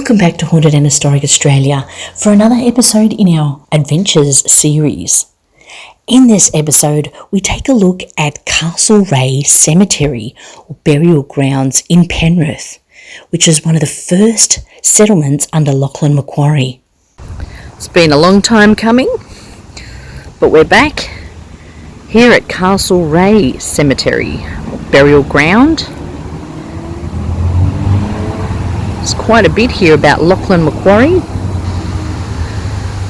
Welcome back to Haunted and Historic Australia for another episode in our Adventures series. In this episode, we take a look at Castlereagh Cemetery, or burial grounds in Penrith, which is one of the first settlements under Lachlan Macquarie. It's been a long time coming, but we're back here at Castlereagh Cemetery, or burial ground. There's quite a bit here about Lachlan Macquarie.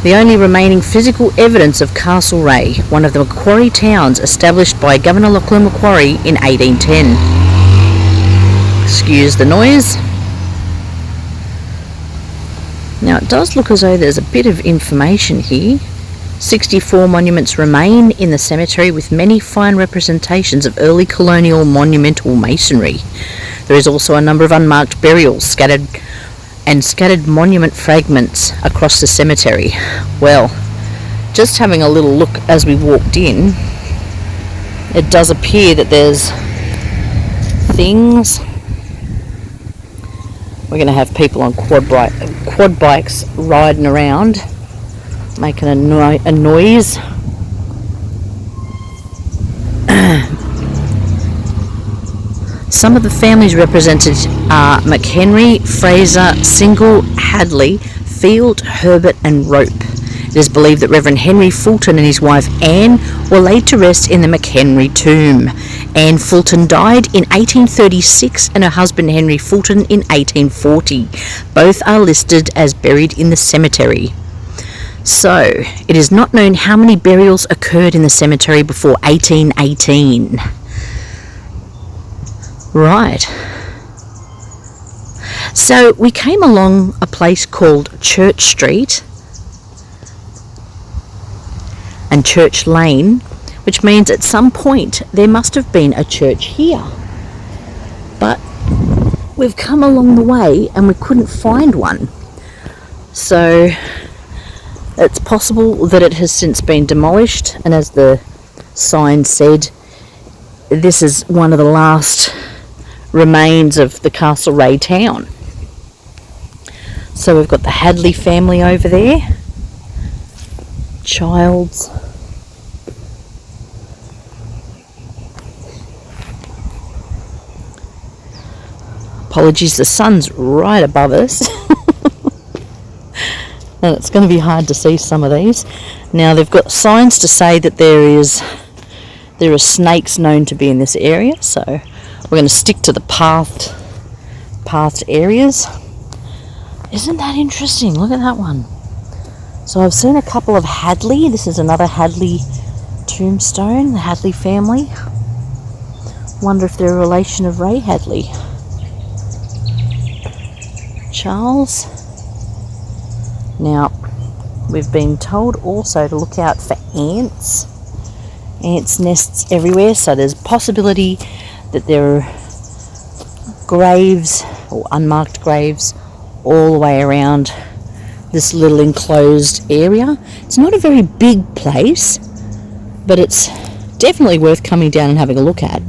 The only remaining physical evidence of Castlereagh, one of the Macquarie towns established by Governor Lachlan Macquarie in 1810. Excuse the noise. Now it does look as though there's a bit of information here. 64 monuments remain in the cemetery with many fine representations of early colonial monumental masonry. There is also a number of unmarked burials scattered monument fragments across the cemetery. Well, just having a little look as we walked in, it does appear that there's things. We're going to have people on quad bikes riding around, making a noise. Some of the families represented are McHenry, Fraser, Single, Hadley, Field, Herbert and Rope. It is believed that Reverend Henry Fulton and his wife Anne were laid to rest in the McHenry tomb. Anne Fulton died in 1836 and her husband Henry Fulton in 1840. Both are listed as buried in the cemetery. So, it is not known how many burials occurred in the cemetery before 1818. Right. So we came along a place called Church Street and Church Lane, which means at some point there must have been a church here. But we've come along the way and we couldn't find one. So it's possible that it has since been demolished, and as the sign said, this is one of the last remains of the Castlereagh town. So we've got the Hadley family over there, Childs, apologies, the sun's right above us and it's going to be hard to see some of these. Now they've got signs to say that there are snakes known to be in this area, so we're going to stick to the pathed areas. Isn't that interesting? Look at that one. So I've seen a couple of Hadley. This is another Hadley tombstone, the Hadley family. Wonder if they're a relation of Ray Hadley. Charles. Now, we've been told also to look out for ants. Ants' nests everywhere, so there's a possibility that there are graves or unmarked graves all the way around this little enclosed area. It's not a very big place, but it's definitely worth coming down and having a look at,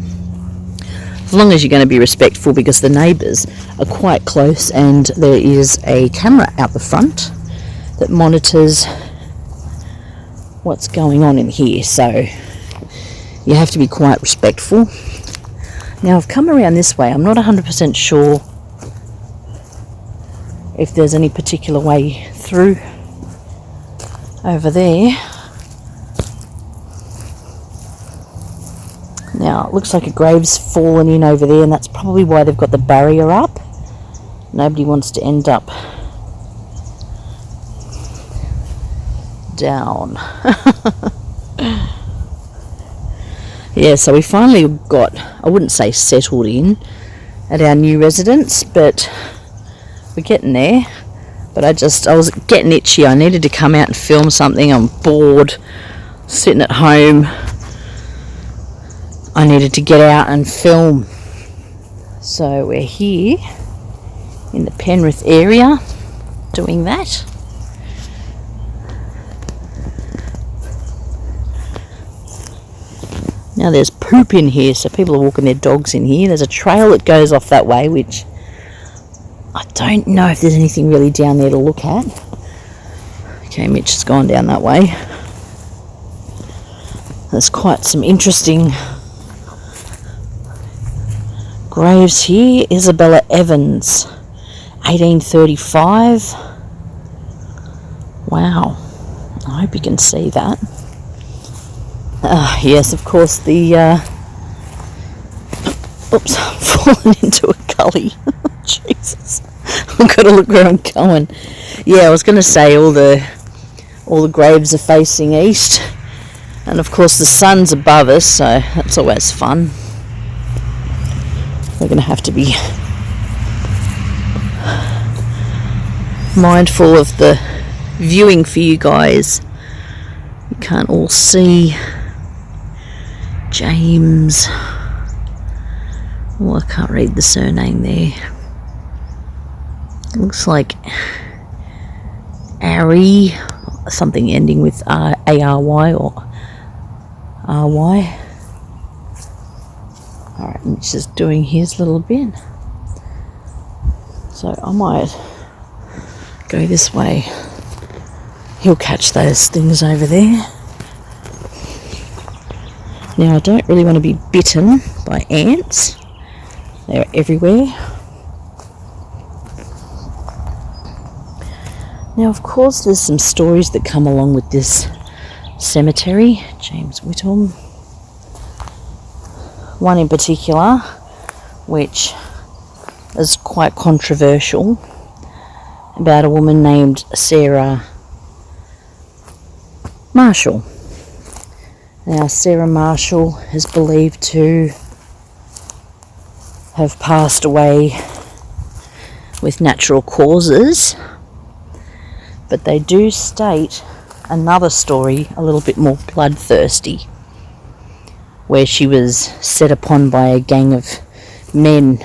as long as you're going to be respectful, because the neighbours are quite close and there is a camera out the front that monitors what's going on in here, so you have to be quite respectful. Now I've come around this way. I'm not 100% sure if there's any particular way through over there. Now it looks like a grave's fallen in over there, and that's probably why they've got the barrier up. Nobody wants to end up down. Yeah, so we finally got, I wouldn't say settled in at our new residence, but we're getting there. But I was getting itchy. I needed to come out and film something. I'm bored sitting at home. I needed to get out and film. So we're here in the Penrith area doing that. Now there's poop in here, so people are walking their dogs in here. There's a trail that goes off that way, which I don't know if there's anything really down there to look at. Okay, Mitch has gone down that way. There's quite some interesting graves here. Isabella Evans, 1835. Wow, I hope you can see that. Yes, of course, the oops, I've fallen into a gully. Jesus, I've got to look where I'm going. Yeah, I was going to say all the graves are facing east, and of course the sun's above us, so that's always fun. We're going to have to be mindful of the viewing for you guys. You can't all see James. Oh, I can't read the surname there. It looks like Ary, something ending with A-R-Y or R-Y. Alright, Mitch is doing his little bit. So I might go this way. He'll catch those things over there. Now, I don't really want to be bitten by ants. They're everywhere. Now, of course, there's some stories that come along with this cemetery. James Whittam. One in particular, which is quite controversial, about a woman named Sarah Marshall. Now, Sarah Marshall is believed to have passed away with natural causes, but they do state another story a little bit more bloodthirsty, where she was set upon by a gang of men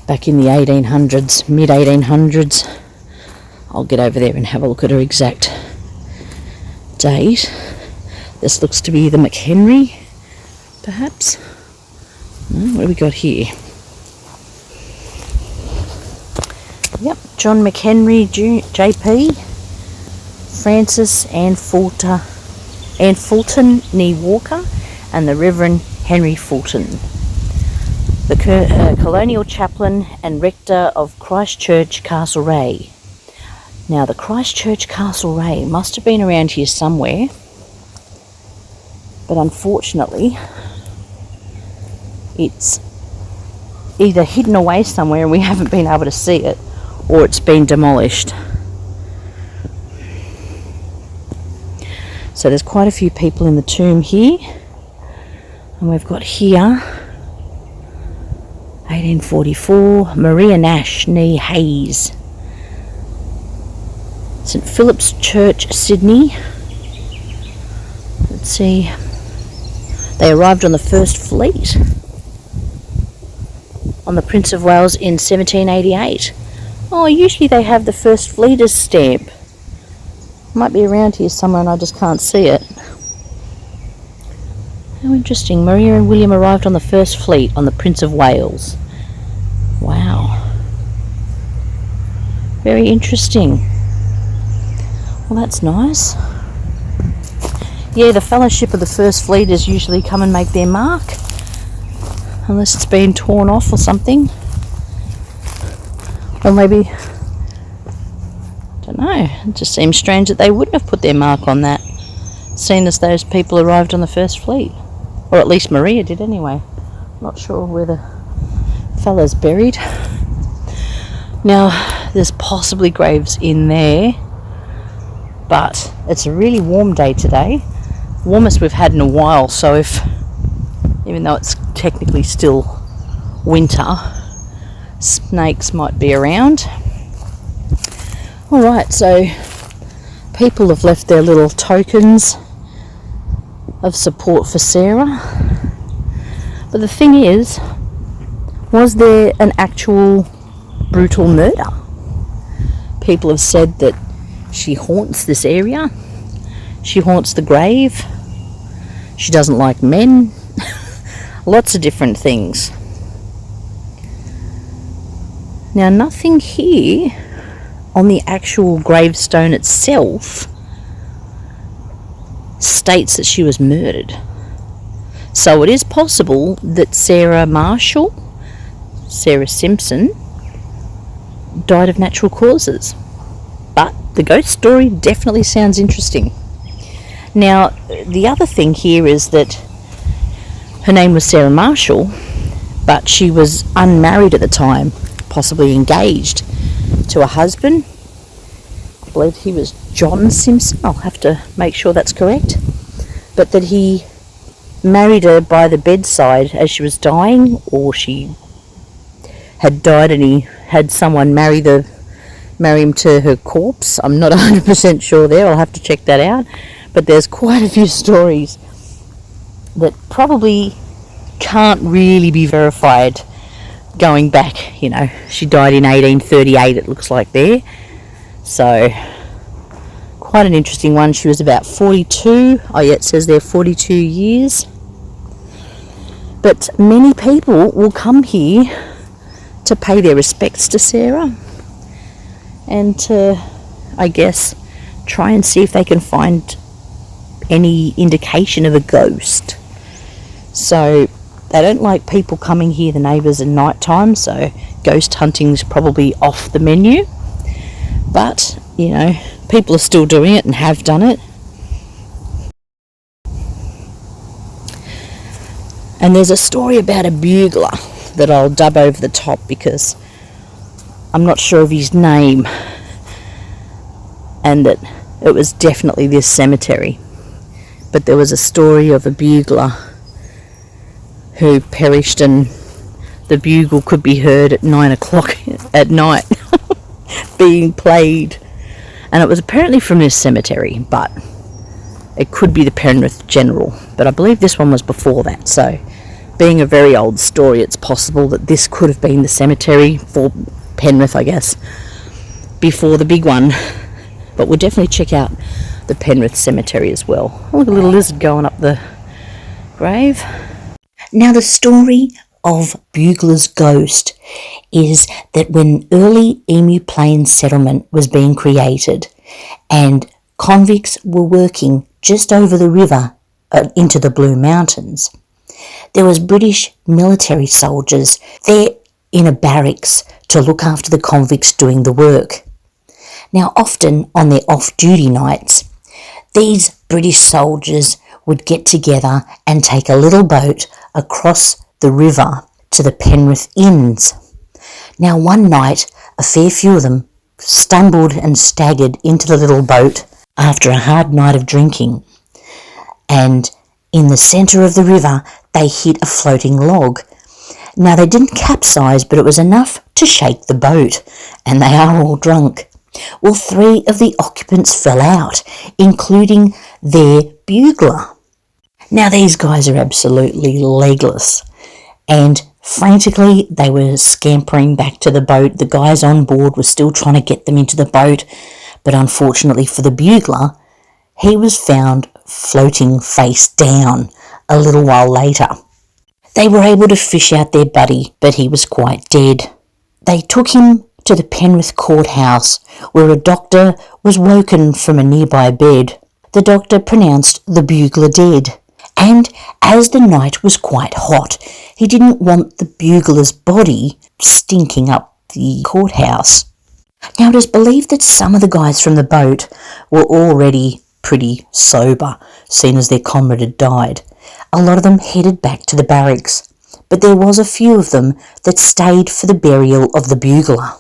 back in the 1800s, mid-1800s. I'll get over there and have a look at her exact date. This looks to be the McHenry, perhaps. What do we got here? Yep, John McHenry, JP, Francis Ann Fulton Nee Walker, and the Reverend Henry Fulton, the colonial chaplain and rector of Christchurch, Castlereagh. Now, the Christchurch, Castlereagh must have been around here somewhere, but unfortunately it's either hidden away somewhere and we haven't been able to see it, or it's been demolished. So there's quite a few people in the tomb here, and we've got here 1844 Maria Nash Nee Hayes, St Philip's Church, Sydney. Let's see, they arrived on the First Fleet on the Prince of Wales in 1788. Oh, usually they have the First Fleeters stamp. Might be around here somewhere and I just can't see it. How interesting. Maria and William arrived on the First Fleet on the Prince of Wales. Wow. Very interesting. Well, that's nice. Yeah, the Fellowship of the First Fleeters usually come and make their mark, unless it's been torn off or something. Or maybe, I don't know, it just seems strange that they wouldn't have put their mark on that, seeing as those people arrived on the First Fleet. Or at least Maria did anyway. Not sure where the fella's buried. Now, there's possibly graves in there, but it's a really warm day today. Warmest we've had in a while, so even though it's technically still winter, snakes might be around. Alright, so people have left their little tokens of support for Sarah. But the thing is, was there an actual brutal murder? People have said that she haunts this area. She haunts the grave. She doesn't like men. Lots of different things. Now, nothing here on the actual gravestone itself states that she was murdered. So it is possible that Sarah Simpson, died of natural causes. But the ghost story definitely sounds interesting. Now, the other thing here is that her name was Sarah Marshall, but she was unmarried at the time, possibly engaged to a husband. I believe he was John Simpson. I'll have to make sure that's correct. But that he married her by the bedside as she was dying, or she had died and he had someone marry him to her corpse. I'm not 100% sure there. I'll have to check that out. But there's quite a few stories that probably can't really be verified going back. You know, she died in 1838, it looks like there. So, quite an interesting one. She was about 42. Oh yeah, it says there 42 years. But many people will come here to pay their respects to Sarah and to, I guess, try and see if they can find any indication of a ghost. So they don't like people coming here, the neighbours, at night time, so ghost hunting's probably off the menu. But, you know, people are still doing it and have done it. And there's a story about a bugler that I'll dub over the top because I'm not sure of his name, and that it was definitely this cemetery. But there was a story of a bugler who perished, and the bugle could be heard at 9 o'clock at night being played. And it was apparently from this cemetery, but it could be the Penrith General. But I believe this one was before that, so being a very old story, it's possible that this could have been the cemetery for Penrith, I guess, before the big one. But we'll definitely check out the Penrith Cemetery as well. Oh, look, a little lizard going up the grave. Now, the story of Bugler's ghost is that when early Emu Plains settlement was being created and convicts were working just over the river into the Blue Mountains, there was British military soldiers there in a barracks to look after the convicts doing the work. Now, often on their off-duty nights, these British soldiers would get together and take a little boat across the river to the Penrith inns. Now, one night, a fair few of them stumbled and staggered into the little boat after a hard night of drinking, and in the centre of the river, they hit a floating log. Now, they didn't capsize, but it was enough to shake the boat, and they are all drunk. Well, 3 of the occupants fell out, including their bugler. Now, these guys are absolutely legless, and frantically they were scampering back to the boat. The guys on board were still trying to get them into the boat, but unfortunately for the bugler, he was found floating face down a little while later. They were able to fish out their buddy, but he was quite dead. They took him to the Penrith courthouse, where a doctor was woken from a nearby bed. The doctor pronounced the bugler dead, and as the night was quite hot, he didn't want the bugler's body stinking up the courthouse. Now, it is believed that some of the guys from the boat were already pretty sober, seeing as their comrade had died. A lot of them headed back to the barracks, but there was a few of them that stayed for the burial of the bugler.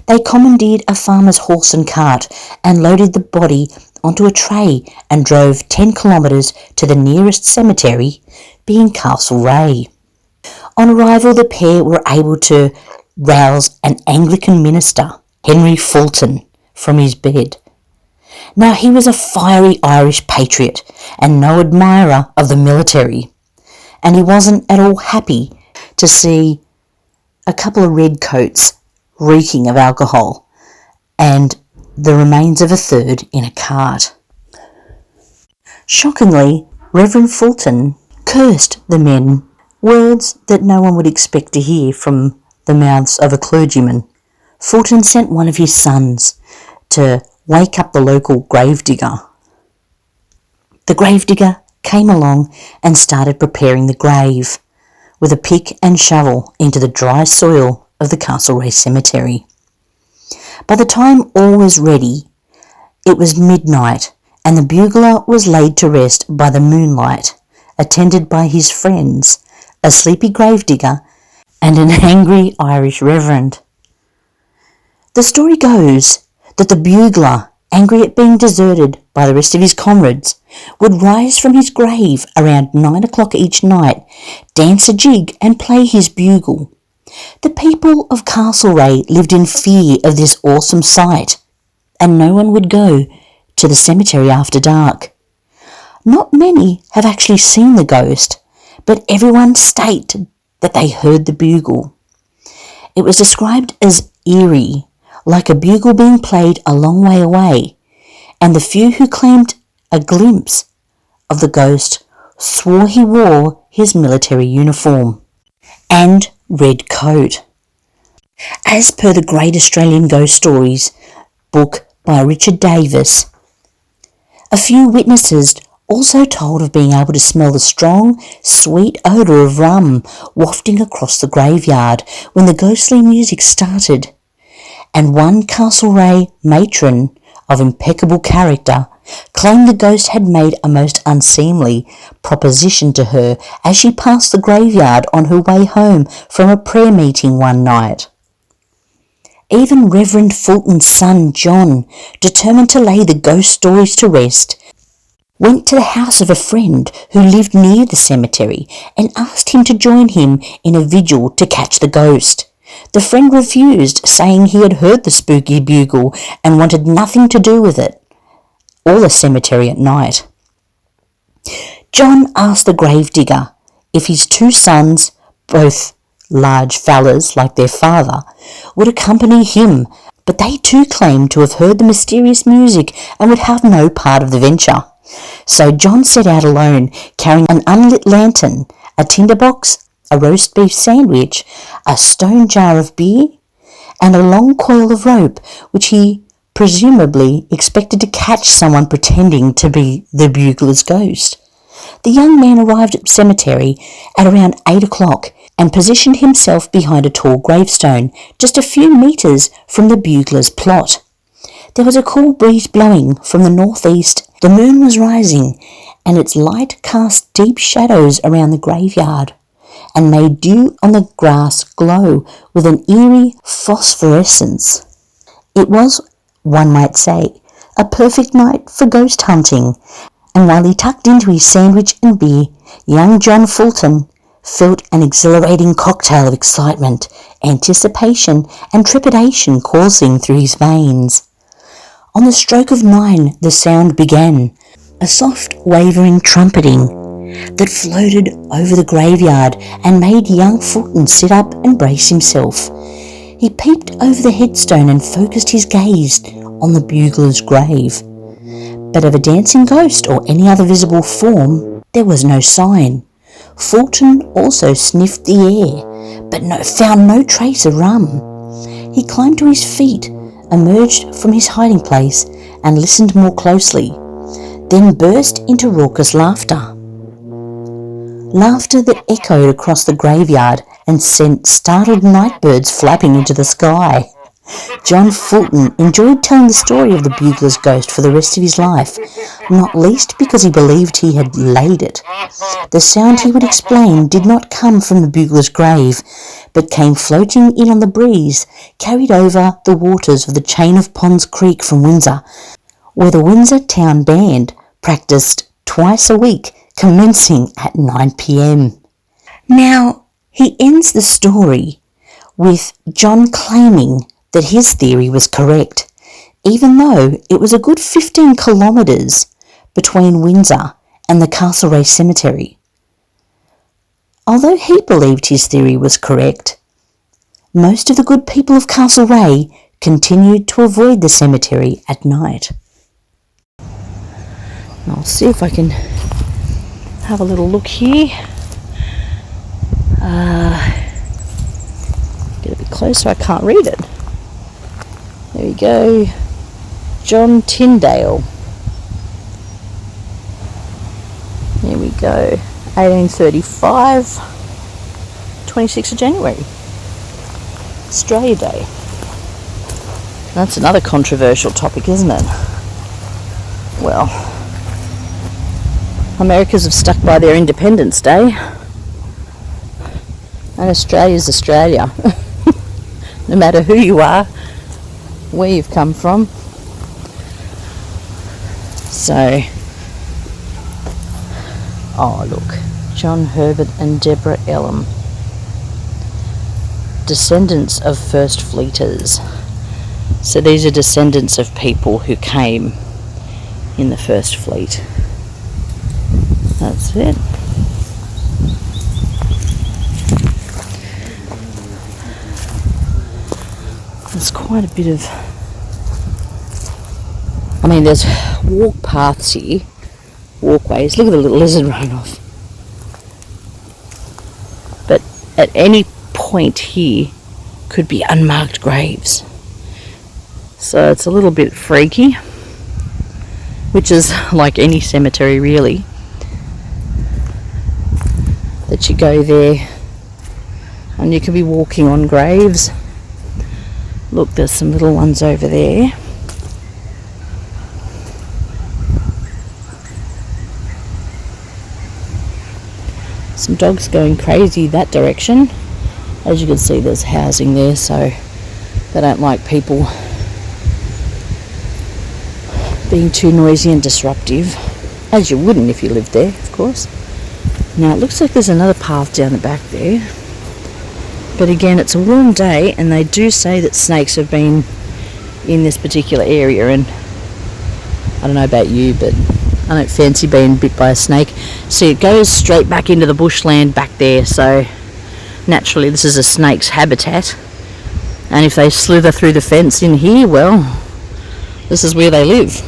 They commandeered a farmer's horse and cart and loaded the body onto a tray and drove 10 kilometres to the nearest cemetery, being Castlereagh. On arrival, the pair were able to rouse an Anglican minister, Henry Fulton, from his bed. Now, he was a fiery Irish patriot and no admirer of the military, and he wasn't at all happy to see a couple of redcoats reeking of alcohol and the remains of a third in a cart. Shockingly, Reverend Fulton cursed the men, words that no one would expect to hear from the mouths of a clergyman. Fulton sent one of his sons to wake up the local gravedigger. The gravedigger came along and started preparing the grave with a pick and shovel into the dry soil of the Castlereagh cemetery. By the time all was ready, it was midnight, and the bugler was laid to rest by the moonlight, attended by his friends, a sleepy gravedigger and an angry Irish reverend. The story goes that the bugler, angry at being deserted by the rest of his comrades, would rise from his grave around 9 o'clock each night, dance a jig and play his bugle. The people of Castlereagh lived in fear of this awesome sight, and no one would go to the cemetery after dark. Not many have actually seen the ghost, but everyone stated that they heard the bugle. It was described as eerie, like a bugle being played a long way away, and the few who claimed a glimpse of the ghost swore he wore his military uniform and red coat. As per the Great Australian Ghost Stories book by Richard Davis, a few witnesses also told of being able to smell the strong, sweet odour of rum wafting across the graveyard when the ghostly music started, and one Castlereagh matron of impeccable character claimed the ghost had made a most unseemly proposition to her as she passed the graveyard on her way home from a prayer meeting one night. Even Reverend Fulton's son John, determined to lay the ghost stories to rest, went to the house of a friend who lived near the cemetery and asked him to join him in a vigil to catch the ghost. The friend refused, saying he had heard the spooky bugle and wanted nothing to do with it or the cemetery at night. John asked the gravedigger if his two sons, both large fellas like their father, would accompany him, but they too claimed to have heard the mysterious music and would have no part of the venture. So John set out alone, carrying an unlit lantern, a tinderbox, a roast beef sandwich, a stone jar of beer, and a long coil of rope, which he presumably expected to catch someone pretending to be the bugler's ghost. The young man arrived at the cemetery at around 8 o'clock and positioned himself behind a tall gravestone just a few metres from the bugler's plot. There was a cool breeze blowing from the northeast. The moon was rising, and its light cast deep shadows around the graveyard and made dew on the grass glow with an eerie phosphorescence. It was, one might say, a perfect night for ghost hunting, and while he tucked into his sandwich and beer, young John Fulton felt an exhilarating cocktail of excitement, anticipation, and trepidation coursing through his veins. On the stroke of 9, the sound began, a soft, wavering trumpeting that floated over the graveyard and made young Fulton sit up and brace himself. He peeped over the headstone and focused his gaze on the bugler's grave. But of a dancing ghost or any other visible form, there was no sign. Fulton also sniffed the air, but found no trace of rum. He climbed to his feet, emerged from his hiding place, and listened more closely, then burst into raucous laughter. Laughter that echoed across the graveyard and sent startled nightbirds flapping into the sky. John Fulton enjoyed telling the story of the bugler's ghost for the rest of his life, not least because he believed he had laid it. The sound, he would explain, did not come from the bugler's grave, but came floating in on the breeze, carried over the waters of the chain of Ponds Creek from Windsor, where the Windsor Town Band practised twice a week, commencing at 9 p.m. Now, he ends the story with John claiming that his theory was correct, even though it was a good 15 kilometres between Windsor and the Castlereagh cemetery. Although he believed his theory was correct, most of the good people of Castlereagh continued to avoid the cemetery at night. I'll see if I can have a little look here. Get a bit closer, I can't read it. There we go. John Tyndale. There we go. 1835, 26th of January. Australia Day. That's another controversial topic, isn't it? Well, Americans have stuck by their Independence Day, and Australia's Australia. No matter who you are, where you've come from. So, oh look, John Herbert and Deborah Ellum, descendants of First Fleeters. So these are descendants of people who came in the First Fleet. That's it. There's quite a bit of, I mean, there's walk paths here, walkways. Look at the little lizard running off. But at any point here could be unmarked graves. So it's a little bit freaky, which is like any cemetery really, that you go there and you can be walking on graves. Look, there's some little ones over there. Some dogs going crazy that direction. As you can see, there's housing there, so they don't like people being too noisy and disruptive, as you wouldn't if you lived there, of course. Now it looks like there's another path down the back there, but again, it's a warm day, and they do say that snakes have been in this particular area, and I don't know about you, but I don't fancy being bit by a snake. See, it goes straight back into the bushland back there, so naturally this is a snake's habitat, and if they slither through the fence in here, well, this is where they live.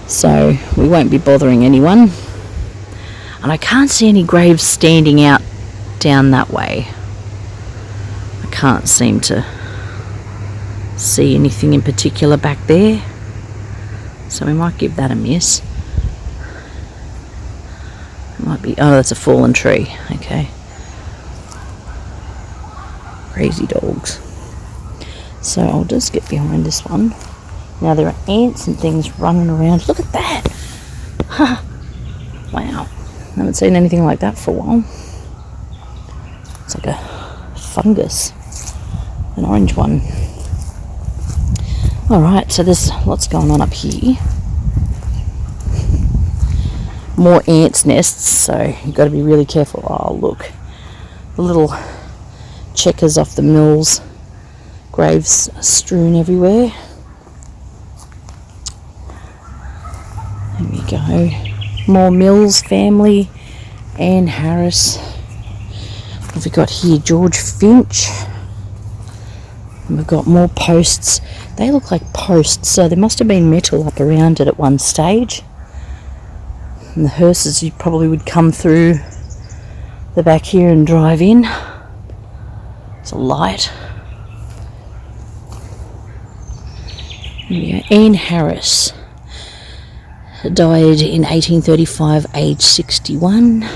So we won't be bothering anyone. And I can't see any graves standing out down that way. I can't seem to see anything in particular back there. So we might give that a miss. It might be, oh, that's a fallen tree. Okay. Crazy dogs. So I'll just get behind this one. Now there are ants and things running around. Look at that! Huh. Wow. I haven't seen anything like that for a while. It's like a fungus. An orange one. Alright, so there's lots going on up here. More ants' nests, so you've got to be really careful. Oh, look. The little checkers off the mills. Graves strewn everywhere. There we go. More Mills family. Anne Harris. What have we got here? George Finch. And we've got more posts. They look like posts, so there must have been metal up around it at one stage. And the hearses, you probably would come through the back here and drive in. It's a light. There we go. Anne Harris died in 1835, aged 61.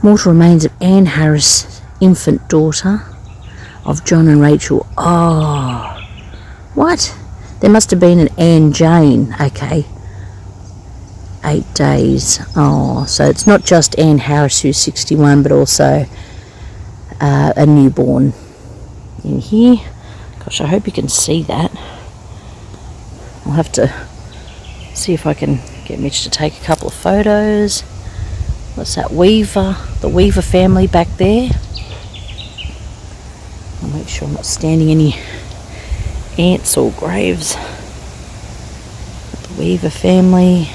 Mortal remains of Anne Harris, infant daughter of John and Rachel. Oh, what? There must have been an Anne Jane. Okay. 8 days. Oh, so it's not just Anne Harris who's 61, but also a newborn in here. Gosh, I hope you can see that. I'll have to see if I can get Mitch to take a couple of photos. What's that? Weaver, the Weaver family back there. I'll make sure I'm not standing any ants or graves. The Weaver family.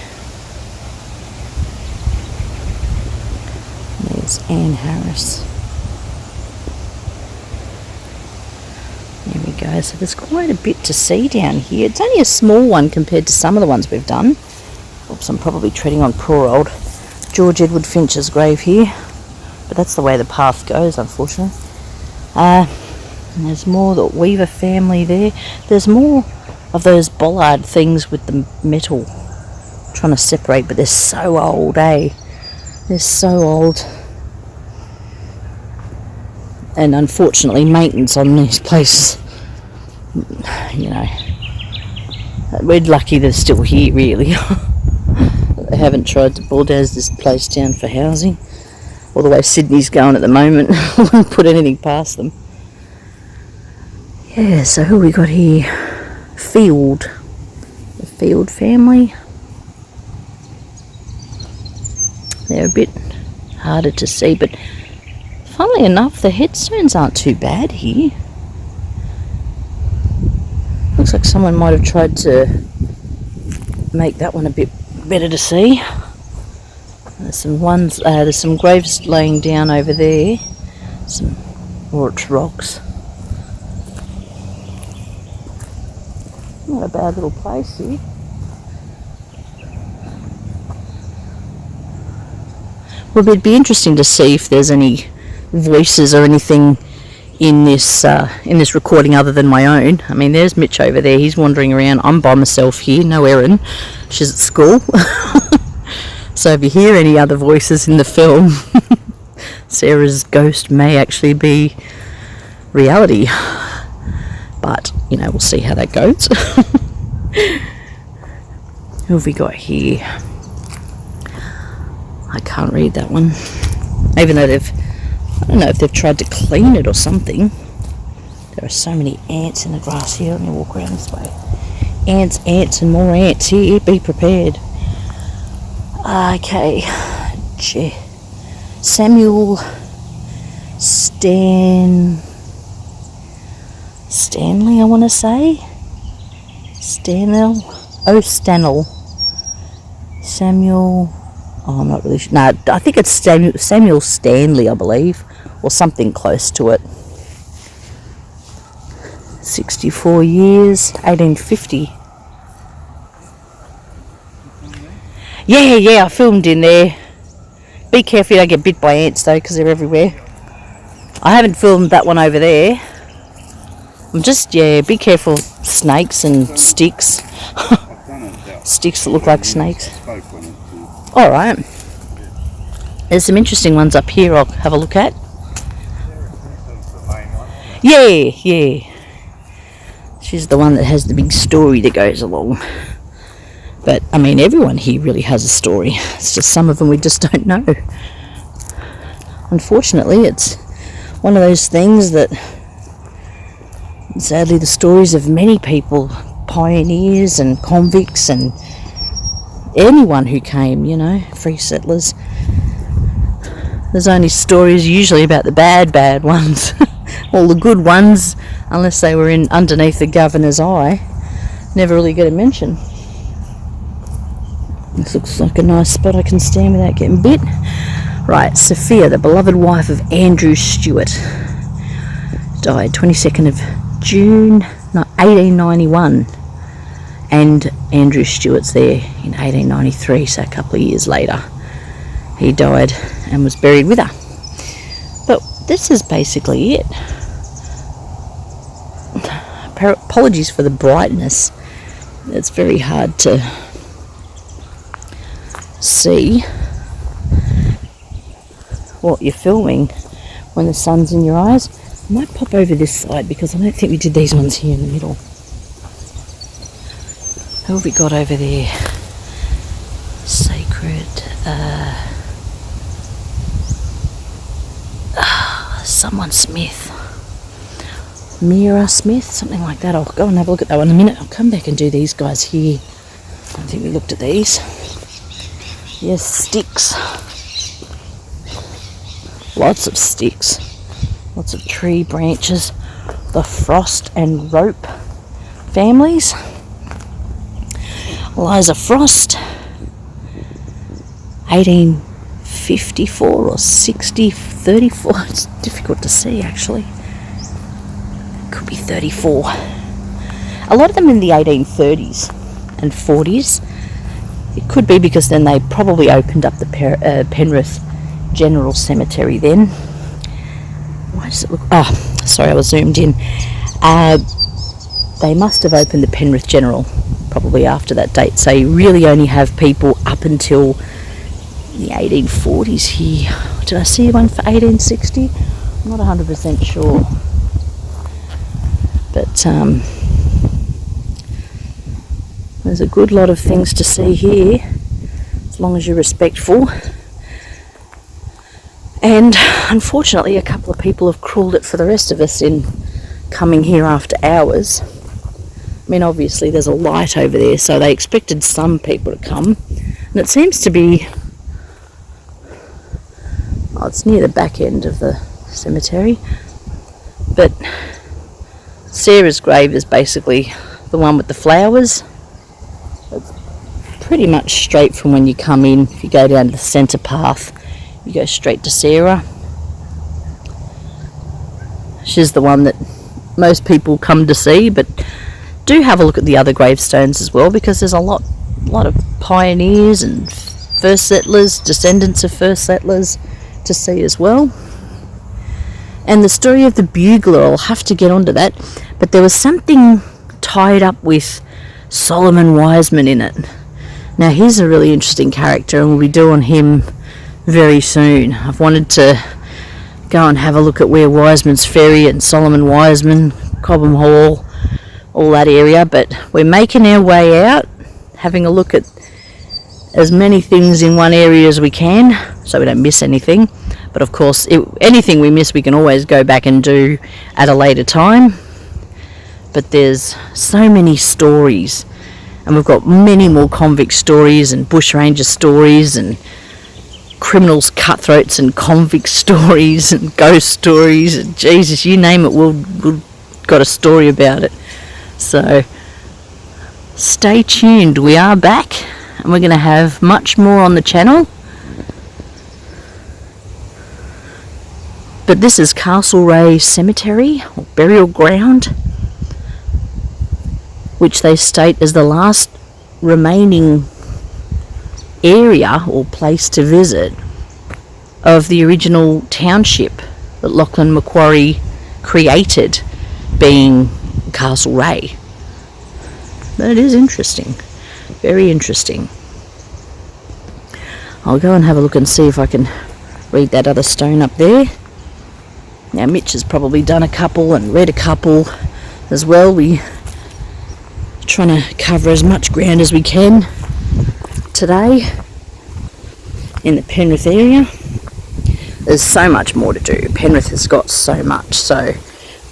And there's Anne Harris. There we go. So there's quite a bit to see down here. It's only a small one compared to some of the ones we've done. Oops, I'm probably treading on poor old George Edward Finch's grave here. but that's the way the path goes, unfortunately. And there's more, the Weaver family there. There's more of those bollard things with the metal trying to separate, but they're so old, eh? They're so old. And unfortunately, maintenance on these places, you know, we're lucky they're still here, really. They haven't tried to bulldoze this place down for housing. All the way Sydney's going at the moment, wouldn't put anything past them. Yeah, so who we got here? Field. The Field family. They're a bit harder to see, but funnily enough, the headstones aren't too bad here. Looks like someone might have tried to make that one a bit better to see. There's some graves laying down over there. Some it's rocks. Not a bad little place here. Well, it'd be interesting to see if there's any voices or anything in this recording other than my own. I mean, there's Mitch over there. He's wandering around. I'm by myself here. No Erin. She's at school. So if you hear any other voices in the film, Sarah's ghost may actually be reality. But, you know, we'll see how that goes. Who have we got here? I can't read that one. Even though I don't know if they've tried to clean it or something. There are so many ants in the grass here. Let me walk around this way. Ants, and more ants here. Be prepared. Okay. Samuel Stanley, I want to say. Stanley. Samuel. Oh, I'm not really sure. No, I think it's Samuel Stanley, I believe, or something close to it. 64 years, 1850. Yeah, I filmed in there. Be careful you don't get bit by ants though, because they're everywhere. I haven't filmed that one over there. I'm just, be careful, snakes and sticks. Sticks that look like snakes. Alright. There's some interesting ones up here I'll have a look at. Yeah. She's the one that has the big story that goes along. But, I mean, everyone here really has a story. It's just some of them we just don't know. Unfortunately, it's one of those things that, sadly, the stories of many people, pioneers and convicts and anyone who came, you know, free settlers. There's only stories usually about the bad ones. All the good ones, unless they were underneath the governor's eye, never really get a mention. This looks like a nice spot I can stand without getting bit. Right, Sophia, the beloved wife of Andrew Stewart, died 22nd of June 1891. And Andrew Stewart's there in 1893, so a couple of years later. He died and was buried with her. But this is basically it. Apologies for the brightness. It's very hard to see what you're filming when the sun's in your eyes. I might pop over this side because I don't think we did these ones here in the middle. Who have we got over there? Sacred. Someone Smith. Mira Smith, something like that. I'll go and have a look at that one in a minute. I'll come back and do these guys here. I don't think we looked at these. Yes, sticks. Lots of sticks. Lots of tree branches. The Frost and Rope families. Eliza Frost, 1854 or 34. It's difficult to see actually. Could be 34. A lot of them in the 1830s and 40s. It could be because then they probably opened up the Penrith General Cemetery then. Why does it look... Oh, sorry, I was zoomed in. They must have opened the Penrith General probably after that date, so you really only have people up until the 1840s here. Did I see one for 1860? I'm not 100% sure. But there's a good lot of things to see here, as long as you're respectful. And unfortunately, a couple of people have cruelled it for the rest of us in coming here after hours. I mean, obviously there's a light over there, so they expected some people to come. And it seems to be... Oh, it's near the back end of the cemetery. But Sarah's grave is basically the one with the flowers. It's pretty much straight from when you come in. If you go down the centre path, you go straight to Sarah. She's the one that most people come to see, but do have a look at the other gravestones as well, because there's a lot of pioneers and first settlers, descendants of first settlers to see as well. And the story of the Bugler, I'll have to get onto that, but there was something tied up with Solomon Wiseman in it. Now he's a really interesting character, and we'll be doing him very soon. I've wanted to go and have a look at where Wiseman's Ferry and Solomon Wiseman, Cobham Hall, all that area, but we're making our way out, having a look at as many things in one area as we can, so we don't miss anything. But of course, anything we miss we can always go back and do at a later time. But there's so many stories, and we've got many more convict stories and bushranger stories and criminals, cutthroats and convict stories and ghost stories, and Jesus, you name it, we've got a story about it. So stay tuned, we are back, and we're going to have much more on the channel. But this is Castlereagh Cemetery, or burial ground, which they state is the last remaining area or place to visit of the original township that Lachlan Macquarie created, being Castlereagh. But it is interesting, very interesting. I'll go and have a look and see if I can read that other stone up there. Now Mitch has probably done a couple and read a couple as well. We're trying to cover as much ground as we can today in the Penrith area. There's so much more to do. Penrith has got so much, so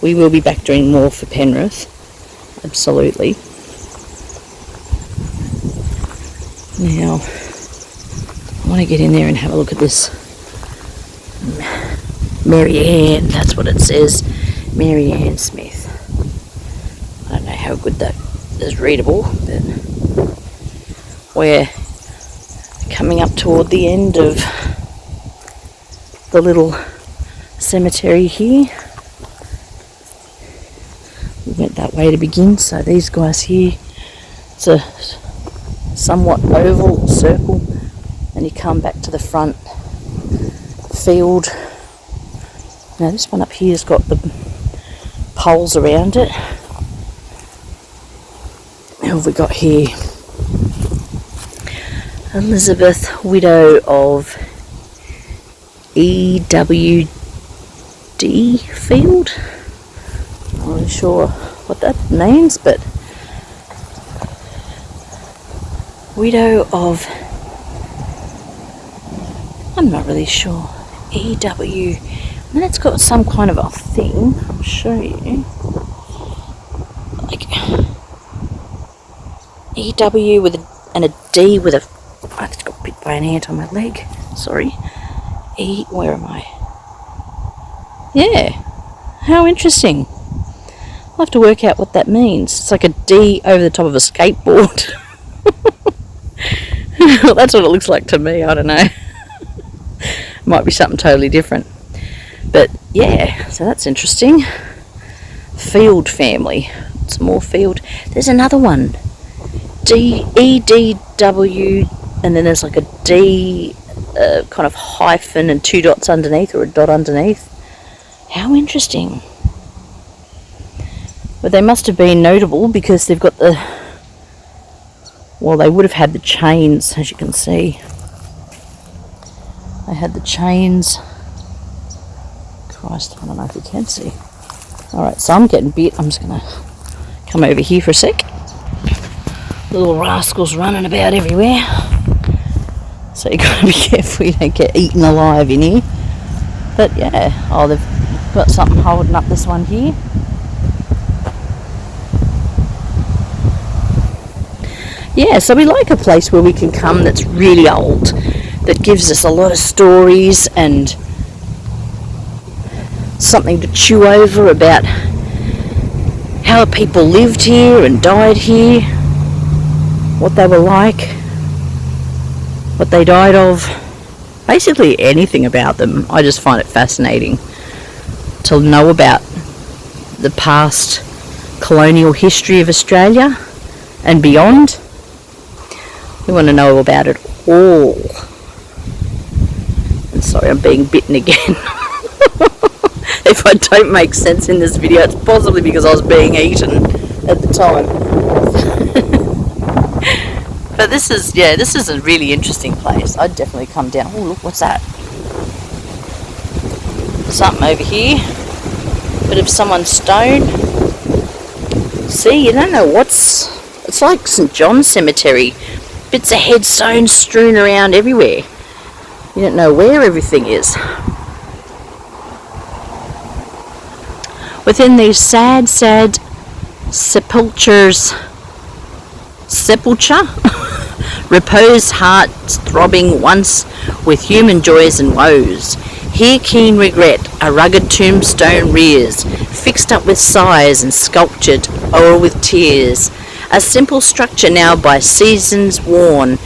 we will be back doing more for Penrith, absolutely. Now I want to get in there and have a look at this Mary Ann, that's what it says, Mary Ann Smith. I don't know how good that is readable, but we're coming up toward the end of the little cemetery here. We went that way to begin, so these guys here, it's a somewhat oval circle, and you come back to the front field. Now this one up here has got the poles around it. What have we got here? Elizabeth, widow of E.W.D. Field. I'm not really sure what that means, but widow of, I'm not really sure, E.W. And then it's got some kind of a thing, I'll show you, like E.W. with and a D with a, I just got bit by an ant on my leg, sorry. Where am I? Yeah, how interesting. I'll have to work out what that means. It's like a D over the top of a skateboard. Well, that's what it looks like to me, I don't know. Might be something totally different. But yeah, so that's interesting. Field family. Some more Field. There's another one. E-D-W, and then there's like a D a kind of hyphen and 2 dots underneath, or a dot underneath. How interesting. But they must have been notable because they've got the, well, they would have had the chains, as you can see. They had the chains. Christ, I don't know if you can see. Alright, so I'm getting bit. I'm just going to come over here for a sec. Little rascals running about everywhere. So you've got to be careful you don't get eaten alive in here. But yeah, oh, they've got something holding up this one here. Yeah, so we like a place where we can come that's really old, that gives us a lot of stories and something to chew over about how people lived here and died here, what they were like, what they died of, basically anything about them. I just find it fascinating to know about the past colonial history of Australia and beyond. We want to know about it all. And sorry, I'm being bitten again. If I don't make sense in this video, it's possibly because I was being eaten at the time. But this is a really interesting place. I'd definitely come down. Oh, look, what's that? Something over here. Bit of someone's stone. See, you don't know what's... It's like St. John's Cemetery. Bits of headstones strewn around everywhere. You don't know where everything is. Within these sad sepulture, repose hearts throbbing once with human joys and woes. Here keen regret a rugged tombstone rears, fixed up with sighs and sculptured o'er with tears. A simple structure now by seasons worn,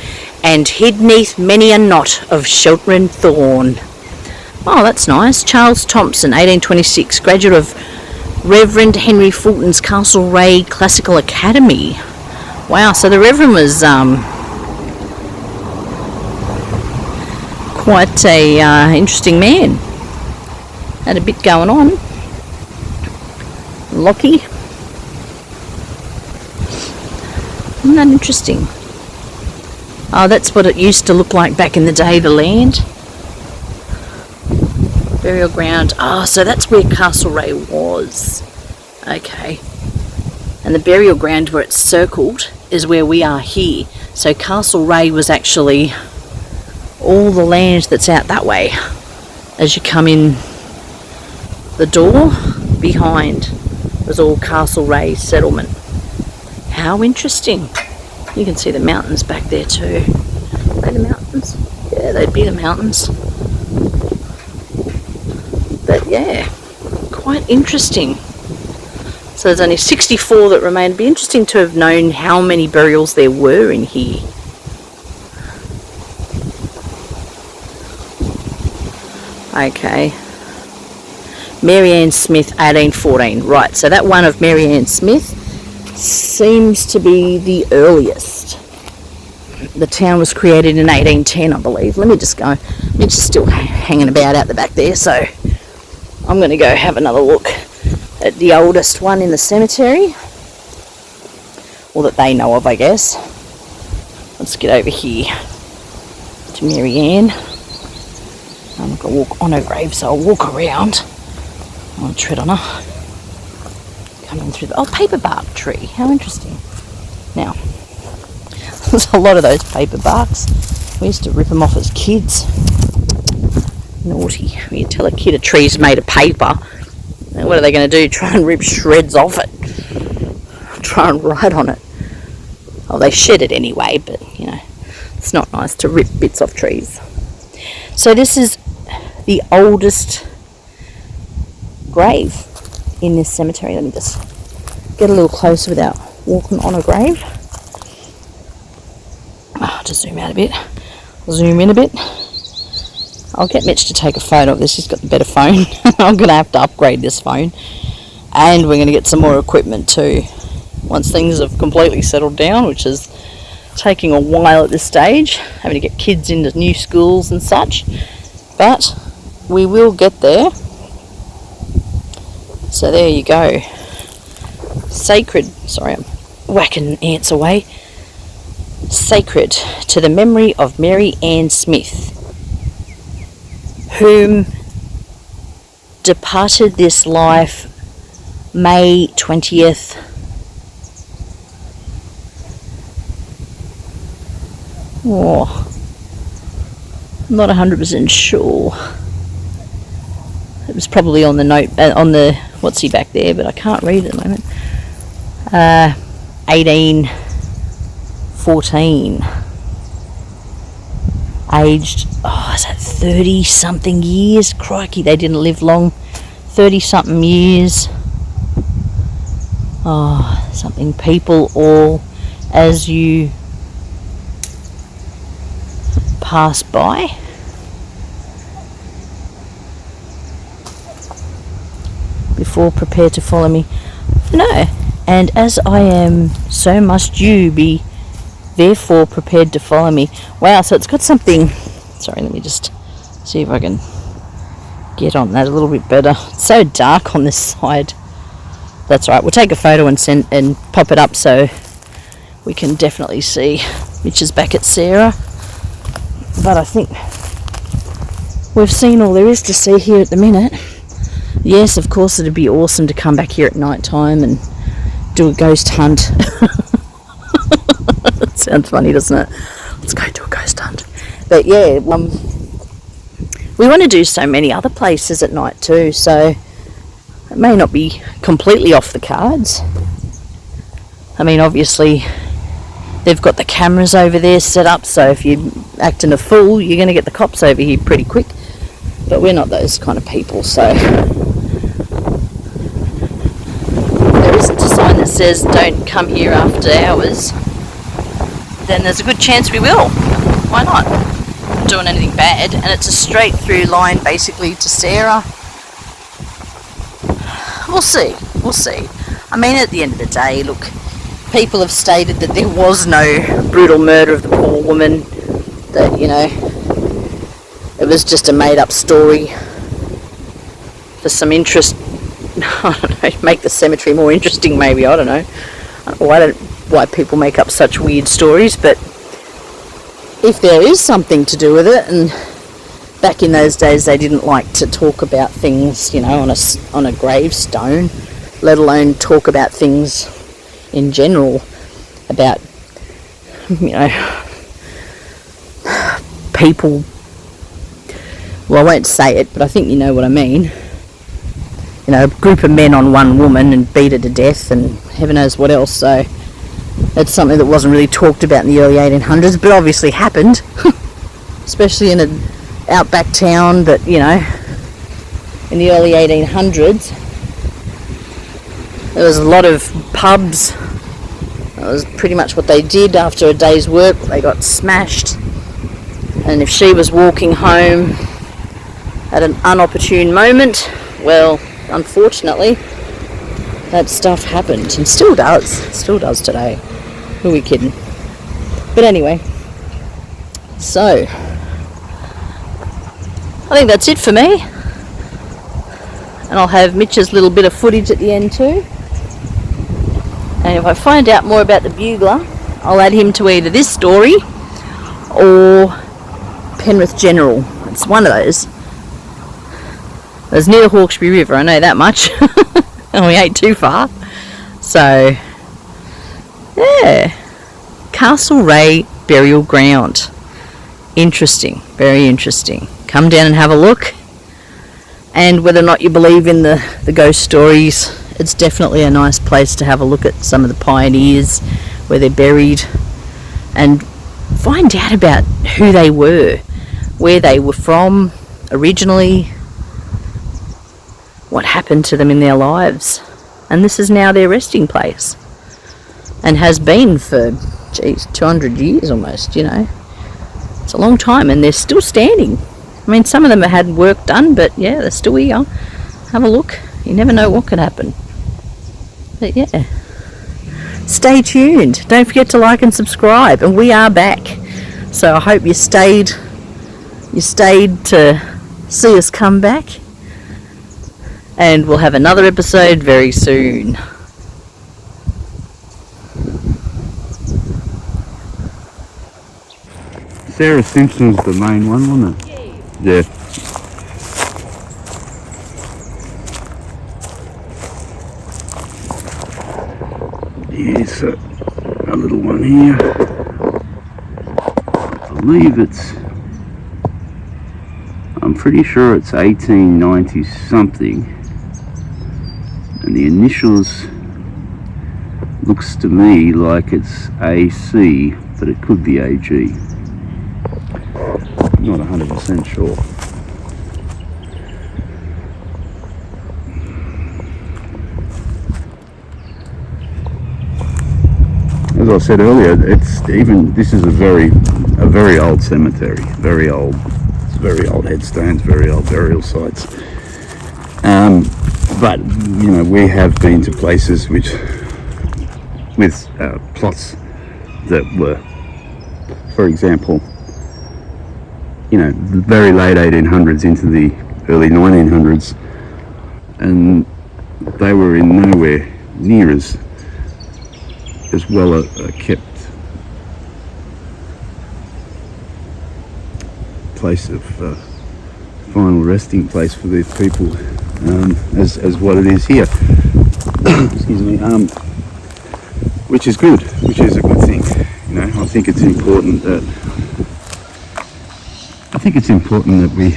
and hid neath many a knot of sheltering thorn. Oh, that's nice. Charles Thompson, 1826, graduate of Reverend Henry Fulton's Castlereagh Classical Academy. Wow, so the Reverend was quite a interesting man. Had a bit going on. Lockie. Isn't that interesting? Oh, that's what it used to look like back in the day, the land. Burial ground. Oh, so that's where Castlereagh was. Okay. And the burial ground where it's circled is where we are here. So Castlereagh was actually all the land that's out that way. As you come in the door, behind was all Castlereagh settlement. How interesting. You can see the mountains back there too. Are they the mountains? Yeah, they'd be the mountains. But yeah, quite interesting. So there's only 64 that remain. It'd be interesting to have known how many burials there were in here. Okay. Mary Ann Smith, 1814. Right, so that one of Mary Ann Smith seems to be the earliest. The town was created in 1810, I believe. Let me just go. Mitch is still hanging about out the back there, so I'm going to go have another look at the oldest one in the cemetery. Or that they know of, I guess. Let's get over here to Mary Ann. I'm not going to walk on her grave, so I'll walk around. I want to tread on her. Coming through the... Oh, paper bark tree. How interesting. Now, there's a lot of those paper barks. We used to rip them off as kids. Naughty. When you tell a kid a tree's made of paper, what are they going to do? Try and rip shreds off it. Try and write on it. Oh, they shed it anyway, but, you know, it's not nice to rip bits off trees. So this is the oldest grave in this cemetery. Let me just get a little closer without walking on a grave. Oh, just zoom out a bit. Zoom in a bit. I'll get Mitch to take a photo of this. He's got the better phone. I'm going to have to upgrade this phone. And we're going to get some more equipment too. Once things have completely settled down, which is taking a while at this stage, having to get kids into new schools and such, but we will get there. So there you go. Sacred, sorry, I'm whacking ants away. Sacred to the memory of Mary Ann Smith, whom departed this life May 20th, I'm not 100% sure. It was probably on the note, on the, what's he back there, but I can't read it at the moment. 1814. Aged, is that 30 something years? Crikey, they didn't live long. 30 something years. Something people all, as you pass by. Before prepare to follow me. No, and as I am, so must you be therefore prepared to follow me. Wow, so it's got something, sorry, let me just see if I can get on that a little bit better. It's so dark on this side. That's right, we'll take a photo and send and pop it up so we can definitely see. Mitch is back at Sarah, but I think we've seen all there is to see here at the minute. Yes, of course, it'd be awesome to come back here at night time and do a ghost hunt. It sounds funny, doesn't it? Let's go do a ghost hunt. But yeah, we want to do so many other places at night too, so it may not be completely off the cards. I mean, obviously they've got the cameras over there set up, so if you're acting a fool, you're going to get the cops over here pretty quick. But we're not those kind of people, so there isn't a sign that says don't come here after hours, then there's a good chance we will. Why not? Not doing anything bad, and it's a straight through line basically to Sarah. We'll see. I mean, at the end of the day, look, people have stated that there was no brutal murder of the poor woman, that, you know, it was just a made-up story for some interest. I don't know, make the cemetery more interesting maybe, I don't know. Why people make up such weird stories, but if there is something to do with it, and back in those days they didn't like to talk about things, you know, on a gravestone, let alone talk about things in general, about, you know, people. Well, I won't say it, but I think you know what I mean. You know, a group of men on one woman and beat her to death and heaven knows what else. So it's something that wasn't really talked about in the early 1800s, but obviously happened, especially in an outback town that, you know, in the early 1800s. There was a lot of pubs. That was pretty much what they did after a day's work. They got smashed. And if she was walking home at an unopportune moment, well, unfortunately, that stuff happened and still does today. Who are we kidding? But anyway, so I think that's it for me, and I'll have Mitch's little bit of footage at the end too, and if I find out more about the Bugler, I'll add him to either this story or Penrith General. It's one of those. It was near the Hawkesbury River, I know that much. And we ain't too far. So, yeah. Castlereagh Burial Ground. Interesting. Very interesting. Come down and have a look. And whether or not you believe in the ghost stories, it's definitely a nice place to have a look at some of the pioneers, where they're buried, and find out about who they were, where they were from originally, what happened to them in their lives. And this is now their resting place, and has been for 200 years almost, you know. It's a long time, and they're still standing. I mean, some of them have had work done, but yeah, they're still here. Have a look. You never know what could happen. But yeah, stay tuned. Don't forget to like and subscribe, and we are back. So I hope you stayed to see us come back, and we'll have another episode very soon. Sarah Simpson's the main one, wasn't it? Yeah. Here's a little one here. I believe I'm pretty sure it's 1890 something, and the initials looks to me like it's AC, but it could be AG. Not 100% sure. As I said earlier, this is a very old cemetery, very old headstones, very old burial sites. But you know, we have been to places with plots that were, for example, you know, the very late 1800s into the early 1900s, and they were in nowhere near as well a kept place of final resting place for these people as what it is here. Excuse me. Which is good, which is a good thing. You know, I think it's important that we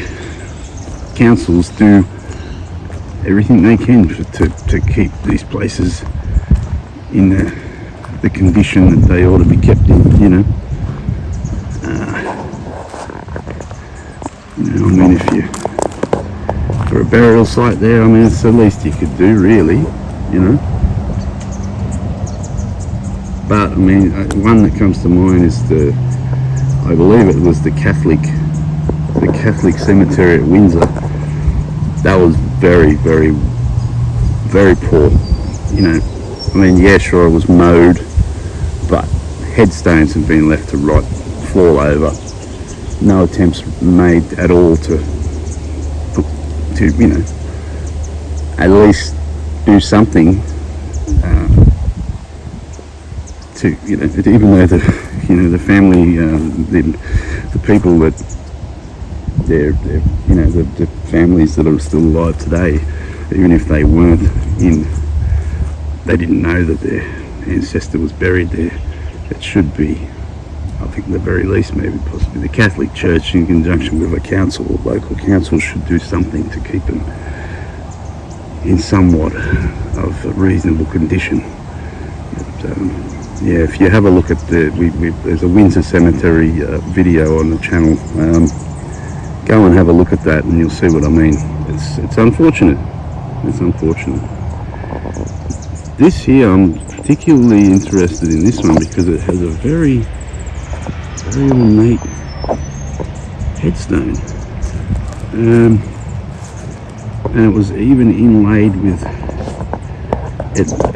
councils do everything they can to keep these places in the condition that they ought to be kept in. I mean, for a burial site there, I mean, it's the least you could do, really, But I mean, one that comes to mind is I believe it was the Catholic cemetery at Windsor. That was very, very, very poor. I mean, yeah, sure, it was mowed, but headstones have been left to rot, fall over. No attempts made at all to at least do something even though the family, the people that the families that are still alive today, even if they weren't they didn't know that their ancestor was buried there. It should be, I think, at the very least, maybe possibly the Catholic Church, in conjunction with a council, local council, should do something to keep them in somewhat of a reasonable condition. But, yeah, if you have a look at there's a Windsor Cemetery video on the channel. Go and have a look at that, and you'll see what I mean. It's unfortunate. It's unfortunate. This here, I'm particularly interested in this one because it has a very, very ornate headstone, and it was even inlaid with.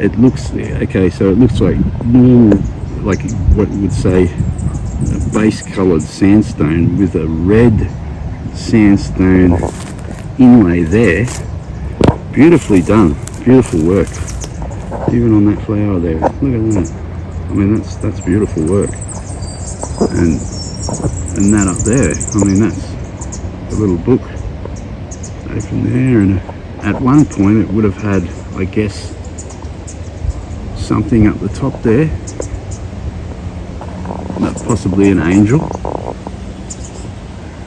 It looks okay. So it looks like normal, like what you would say, a base-coloured sandstone with a red sandstone inlay there. Beautifully done. Beautiful work. Even on that flower there. Look at that. I mean, that's beautiful work. And that up there. I mean, that's a little book open there. And at one point, it would have had, I guess, something up the top there, possibly an angel.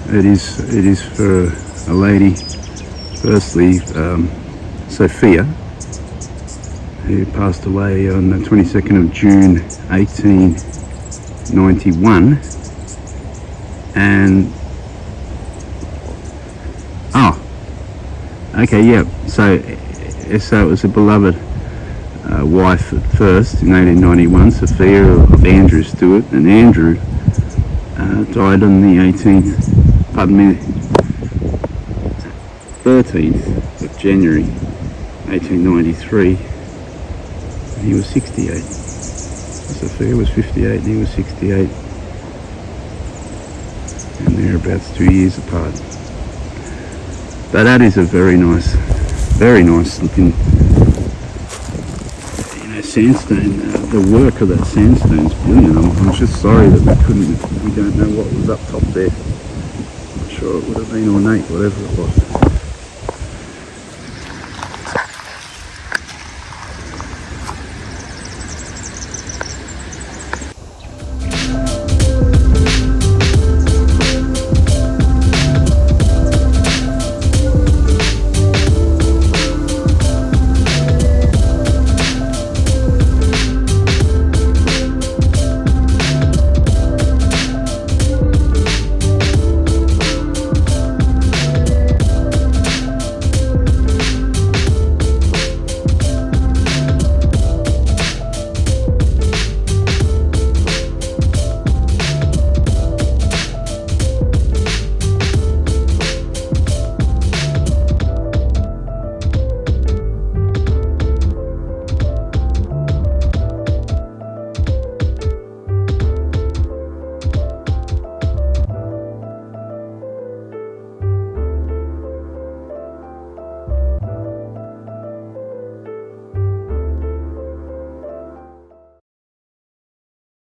It is for a lady, firstly, Sophia, who passed away on the 22nd of June 1891, and okay, yeah, so it was a beloved wife at first in 1891, Sophia of Andrew Stewart, and Andrew died on the 13th of January 1893. He was 68. Sophia was 58 and he was 68. And they're about 2 years apart. But that is a very nice looking, sandstone. The work of that sandstone is brilliant. I'm just sorry that we don't know what was up top there. I'm sure it would have been ornate, whatever it was.